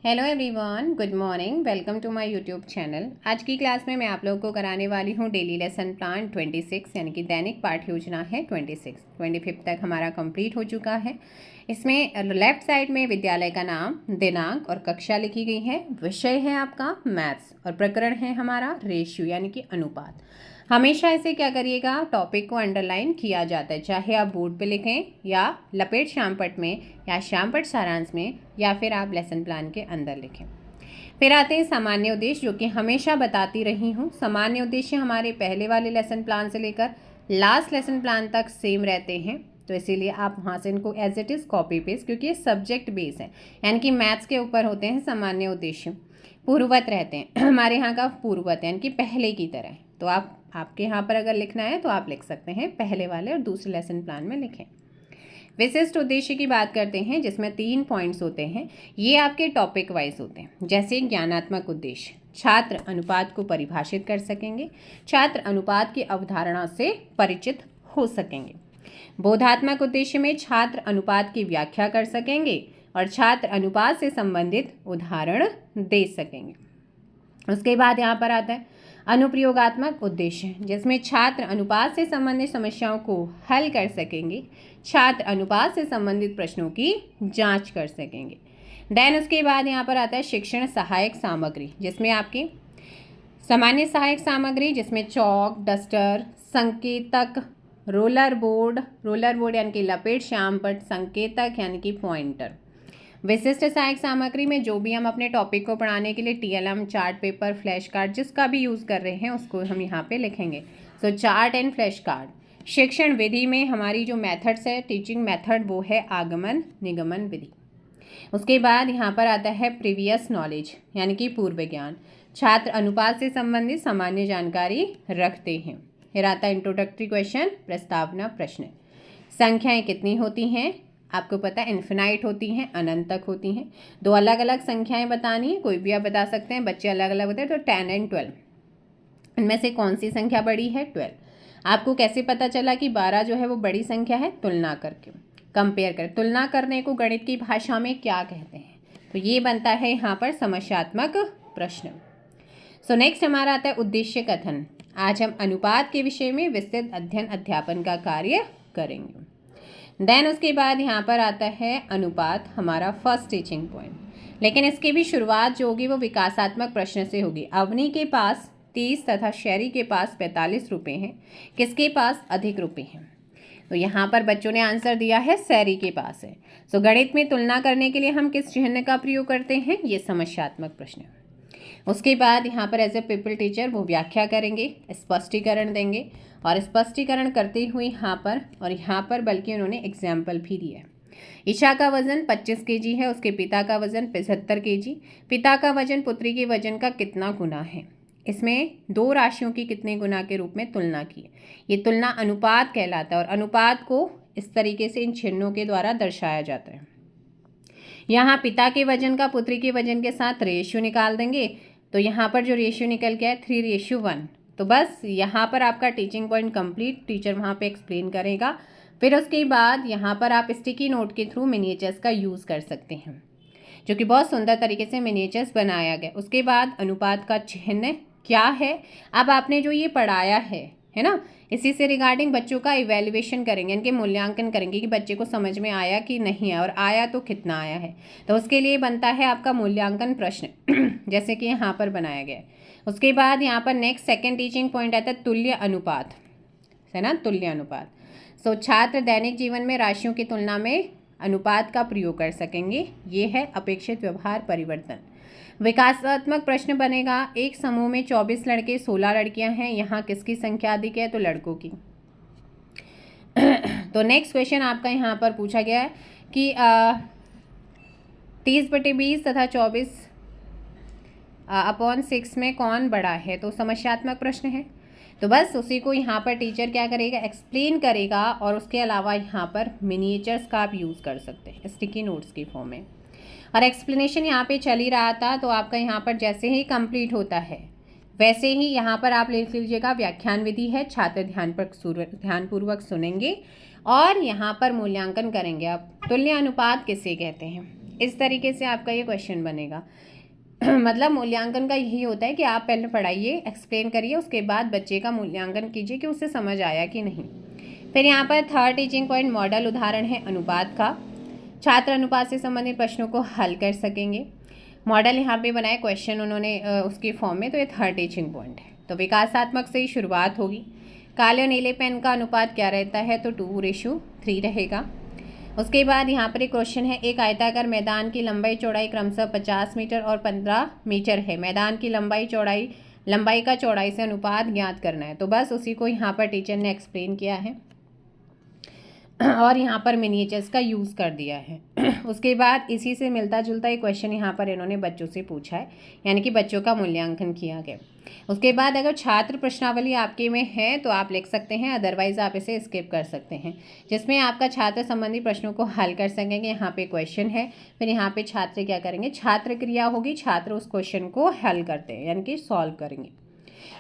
Hello everyone, good morning. Welcome to my YouTube channel. आज की class में मैं आप लोगों को कराने वाली हूँ डेली लेसन प्लान 26, यानी कि दैनिक पाठ योजना है 25 तक हमारा कंप्लीट हो चुका है। इसमें लेफ्ट साइड में विद्यालय का नाम, दिनांक और कक्षा लिखी गई है। विषय है आपका मैथ्स और प्रकरण है हमारा रेशियो यानी कि अनुपात। हमेशा ऐसे क्या करिएगा, टॉपिक को अंडरलाइन किया जाता है, चाहे आप बोर्ड पे लिखें या लपेट श्यामपट में या श्यामपट सारांश में या फिर आप लेसन प्लान के अंदर लिखें। फिर आते हैं सामान्य उद्देश्य, जो कि हमेशा बताती रही हूँ। सामान्य उद्देश्य हमारे पहले वाले लेसन प्लान से लेकर लास्ट लेसन प्लान तक सेम रहते हैं, तो इसीलिए आप वहाँ से इनको as it is copy paste, क्योंकि ये सब्जेक्ट बेस है यानी कि मैथ्स के ऊपर होते हैं। सामान्य उद्देश्य पूर्ववत रहते हैं हमारे यहाँ का पूर्ववत यानी कि पहले की तरह। तो आपके यहाँ पर अगर लिखना है तो आप लिख सकते हैं पहले वाले और दूसरे लेसन प्लान में लिखें। विशिष्ट उद्देश्य की बात करते हैं, जिसमें 3 पॉइंट्स होते हैं। ये आपके टॉपिक वाइज होते हैं। जैसे ज्ञानात्मक उद्देश्य, छात्र अनुपात को परिभाषित कर सकेंगे, छात्र अनुपात की अवधारणा से परिचित हो सकेंगे। बोधात्मक उद्देश्य में छात्र अनुपात की व्याख्या कर सकेंगे और छात्र अनुपात से संबंधित उदाहरण दे सकेंगे। उसके बाद यहाँ पर आता है अनुप्रयोगात्मक उद्देश्य, जिसमें छात्र अनुपात से संबंधित समस्याओं को हल कर सकेंगे, छात्र अनुपात से संबंधित प्रश्नों की जांच कर सकेंगे। देन उसके बाद यहाँ पर आता है शिक्षण सहायक सामग्री, जिसमें आपकी सामान्य सहायक सामग्री, जिसमें चौक, डस्टर, संकेतक, रोलर बोर्ड यानी कि लपेट श्यामपट, संकेतक यानी कि पॉइंटर। विशिष्ट सहायक सामग्री में जो भी हम अपने टॉपिक को पढ़ाने के लिए TLM, chart paper, flash card जिसका भी यूज़ कर रहे हैं उसको हम यहाँ पे लिखेंगे। सो चार्ट एंड फ्लैश कार्ड। शिक्षण विधि में हमारी जो मेथड्स है, टीचिंग मेथड, वो है आगमन निगमन विधि। उसके बाद यहाँ पर आता है प्रीवियस नॉलेज यानी कि पूर्व ज्ञान, छात्र अनुपात से संबंधित सामान्य जानकारी रखते हैं। फिर आता है इंट्रोडक्टरी क्वेश्चन, प्रस्तावना प्रश्न। संख्याएं कितनी होती हैं? आपको पता है इन्फिनाइट होती हैं, अनंत तक होती हैं। 2 अलग अलग संख्याएं बतानी है, कोई भी आप बता सकते हैं, बच्चे अलग अलग होते हैं। तो 10 और 12, इनमें से कौन सी संख्या बड़ी है? 12। आपको कैसे पता चला कि 12 जो है वो बड़ी संख्या है? तुलना करके, कंपेयर कर। तुलना करने को गणित की भाषा में क्या कहते हैं? तो ये बनता है यहाँ पर समस्यात्मक प्रश्न। सो नेक्स्ट हमारा आता है उद्देश्य कथन। आज हम अनुपात के विषय में विस्तृत अध्ययन अध्यापन का कार्य करेंगे। देन उसके बाद यहाँ पर आता है अनुपात, हमारा फर्स्ट टीचिंग पॉइंट। लेकिन इसकी भी शुरुआत जो होगी वो विकासात्मक प्रश्न से होगी। अवनी के पास 30 तथा शैरी के पास 45 रुपये हैं, किसके पास अधिक रुपये हैं? तो यहाँ पर बच्चों ने आंसर दिया है शैरी के पास है। सो गणित में तुलना करने के लिए हम किस चिन्ह का प्रयोग करते हैं? ये समस्यात्मक प्रश्न। उसके बाद यहाँ पर एज ए पीपल टीचर वो व्याख्या करेंगे, स्पष्टीकरण देंगे, और स्पष्टीकरण करते हुए यहाँ पर बल्कि उन्होंने एग्जाम्पल भी दिया है। ईशा का वजन 25 kg है, उसके पिता का वजन 75 kg। पिता का वजन पुत्री के वजन का कितना गुना है? इसमें 2 राशियों की कितने गुना के रूप में तुलना की है। ये तुलना अनुपात कहलाता है और अनुपात को इस तरीके से इन चिन्हों के द्वारा दर्शाया जाता है। यहाँ पिता के वजन का पुत्री के वजन के साथ रेशियो निकाल देंगे, तो यहाँ पर जो रेशियो निकल गया है 3:1। तो बस यहाँ पर आपका टीचिंग पॉइंट कंप्लीट, टीचर वहाँ पे एक्सप्लेन करेगा। फिर उसके बाद यहाँ पर आप स्टिकी नोट के थ्रू मिनिएचर्स का यूज़ कर सकते हैं, जो कि बहुत सुंदर तरीके से मिनिएचर्स बनाया गया। उसके बाद अनुपात का चिन्ह क्या है, अब आपने जो ये पढ़ाया है ना, इसी से रिगार्डिंग बच्चों का इवैल्यूएशन करेंगे, इनके मूल्यांकन करेंगे कि बच्चे को समझ में आया कि नहीं है, और आया तो कितना आया है। तो उसके लिए बनता है आपका मूल्यांकन प्रश्न जैसे कि यहाँ पर बनाया गया है। उसके बाद यहाँ पर नेक्स्ट सेकंड टीचिंग पॉइंट आता है तुल्य अनुपात, है ना, तुल्य अनुपात। सो छात्र दैनिक जीवन में राशियों की तुलना में अनुपात का प्रयोग कर सकेंगे। ये है अपेक्षित व्यवहार परिवर्तन। विकासात्मक प्रश्न बनेगा, एक समूह में 24 लड़के 16 लड़कियां हैं, यहाँ किसकी संख्या अधिक है? तो लड़कों की। तो नेक्स्ट क्वेश्चन आपका यहाँ पर पूछा गया है कि 30/20 तथा 24/6 में कौन बड़ा है? तो समस्यात्मक प्रश्न है। तो बस उसी को यहाँ पर टीचर क्या करेगा, एक्सप्लेन करेगा, और उसके अलावा यहाँ पर मिनिएचर्स का आप यूज़ कर सकते हैं स्टिकी नोट्स की फॉर्म में। और एक्सप्लेनेशन यहाँ पे चल ही रहा था, तो आपका यहाँ पर जैसे ही कंप्लीट होता है वैसे ही यहाँ पर आप लिख लीजिएगा व्याख्यान विधि है, छात्र ध्यानपूर्वक सुनेंगे और यहाँ पर मूल्यांकन करेंगे। आप तुल्य अनुपात किसे कहते हैं? इस तरीके से आपका ये क्वेश्चन बनेगा। मतलब मूल्यांकन का यही होता है कि आप पहले पढ़ाइए, एक्सप्लेन करिए, उसके बाद बच्चे का मूल्यांकन कीजिए कि उसे समझ आया कि नहीं। फिर यहाँ पर थर्ड टीचिंग पॉइंट मॉडल उदाहरण है अनुपात का। छात्र अनुपात से संबंधित प्रश्नों को हल कर सकेंगे। मॉडल यहाँ पे बनाए क्वेश्चन उन्होंने उसके फॉर्म में, तो ये थर्ड टीचिंग पॉइंट है। तो विकासात्मक से ही शुरुआत होगी। काले और नीले पेन का अनुपात क्या रहता है, तो 2:3 रहेगा। उसके बाद यहाँ पर एक क्वेश्चन है, एक आयताकार मैदान की लंबाई चौड़ाई क्रमशः 50 मीटर और 15 मीटर है। मैदान की लंबाई का चौड़ाई से अनुपात ज्ञात करना है। तो बस उसी को यहाँ पर टीचर ने एक्सप्लेन किया है और यहाँ पर मिनिएचर्स का यूज़ कर दिया है। उसके बाद इसी से मिलता जुलता एक क्वेश्चन यहाँ पर इन्होंने बच्चों से पूछा है, यानी कि बच्चों का मूल्यांकन किया गया। उसके बाद अगर छात्र प्रश्नावली आपके में है तो आप लिख सकते हैं, अदरवाइज आप इसे स्किप कर सकते हैं, जिसमें आपका छात्र संबंधी प्रश्नों को हल कर सकेंगे। यहाँ पे क्वेश्चन है, फिर यहाँ पे छात्र क्या करेंगे, छात्र क्रिया होगी, छात्र उस क्वेश्चन को हल करते हैं यानी कि सॉल्व करेंगे।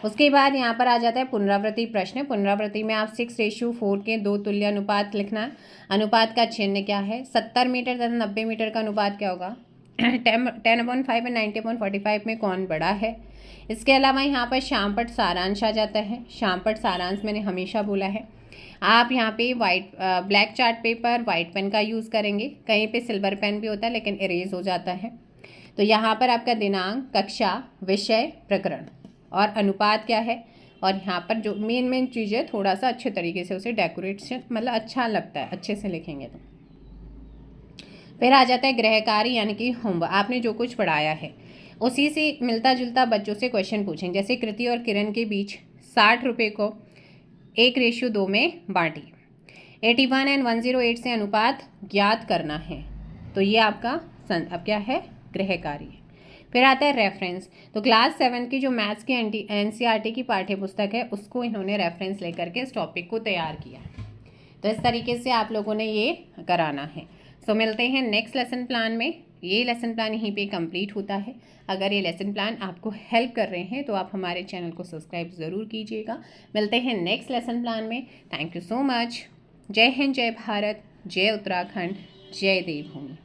उसके बाद यहाँ पर आ जाता है पुनरावृत्ति प्रश्न। पुनरावृत्ति में आप 6:4 के 2 तुल्य अनुपात लिखना है। अनुपात का चिन्ह क्या है, 70 मीटर तथा 90 मीटर का अनुपात क्या होगा, 10/5 और 90/45 में कौन बड़ा है। इसके अलावा यहाँ पर शामपट सारांश आ जाता है। शामपट सारांश मैंने हमेशा बोला है, आप यहाँ पे black chart paper white pen का यूज़ करेंगे, कहीं पे सिल्वर पेन भी होता है लेकिन इरेज हो जाता है। तो यहाँ पर आपका दिनांक, कक्षा, विषय, प्रकरण और अनुपात क्या है, और यहाँ पर जो मेन चीज़ें थोड़ा सा अच्छे तरीके से उसे डेकोरेशन मतलब अच्छा लगता है, अच्छे से लिखेंगे तो। फिर आ जाता है गृह कार्य यानी कि होमवर्क। आपने जो कुछ पढ़ाया है उसी से मिलता जुलता बच्चों से क्वेश्चन पूछेंगे। जैसे कृति और किरण के बीच 60 रुपये को 1:2 में बांटिए। 81 और 108 से अनुपात ज्ञात करना है। तो ये आपका अब क्या है, गृह कार्य। फिर आता है रेफरेंस। तो क्लास 7 की जो मैथ्स की NCERT की पाठ्य पुस्तक है उसको इन्होंने रेफरेंस लेकर के इस टॉपिक को तैयार किया है। तो इस तरीके से आप लोगों ने ये कराना है। सो मिलते हैं नेक्स्ट लेसन प्लान में। ये लेसन प्लान यहीं पे कंप्लीट होता है। अगर ये लेसन प्लान आपको हेल्प कर रहे हैं तो आप हमारे चैनल को सब्सक्राइब ज़रूर कीजिएगा। मिलते हैं नेक्स्ट लेसन प्लान में। Thank you so much. जय हिंद, जय भारत, जय उत्तराखंड, जय देवभूमि।